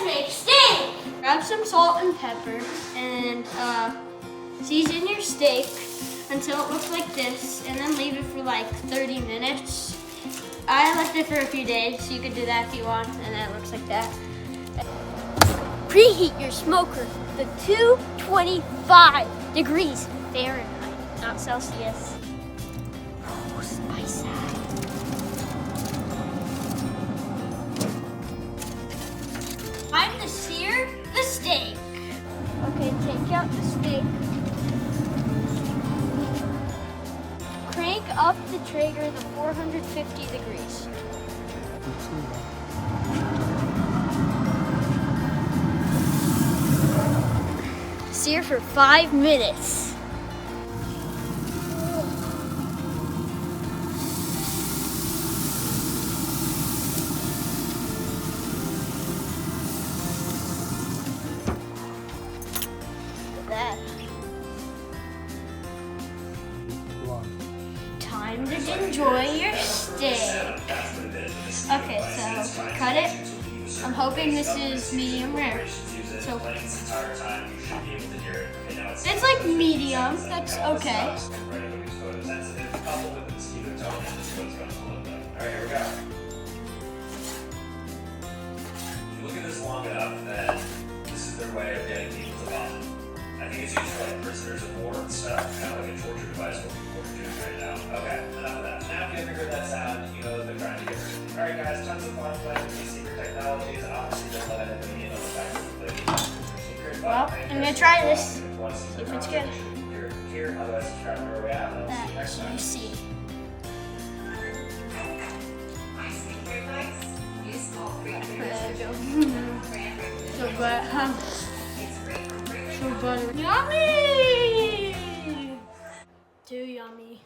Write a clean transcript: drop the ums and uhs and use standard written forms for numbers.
Let's make steak. Grab some salt and pepper and season your steak until it looks like this, and then leave it for like 30 minutes. I left it for a few days, so you can do that if you want, and then it looks like that. Preheat your smoker to 225 degrees Fahrenheit, not Celsius. Oh, spicy. Time to sear the steak. Okay, take out the steak. Crank up the Traeger to 450 degrees. Sear for 5 minutes. That. Time to enjoy your steak. Okay, so cut it. I'm hoping this is medium rare. So it's like medium. That's okay. Alright, here we go. If you look at this long enough, then this is their way of getting people to vomit. I think it's used for like prisoners of war and stuff, kind of like a torture device what we're doing right now. Okay, enough of that. Now if you ever heard that sound, you know that they're trying to get rid of it. Alright guys, tons of fun playing with these secret technologies. Obviously don't let anybody in on the fact that we're secret. Well, I'm gonna try this. See if it's good. Here, otherwise subscribe to where we're at. And I'll see you next time. You see. So good, huh? So good. Yummy! Too yummy.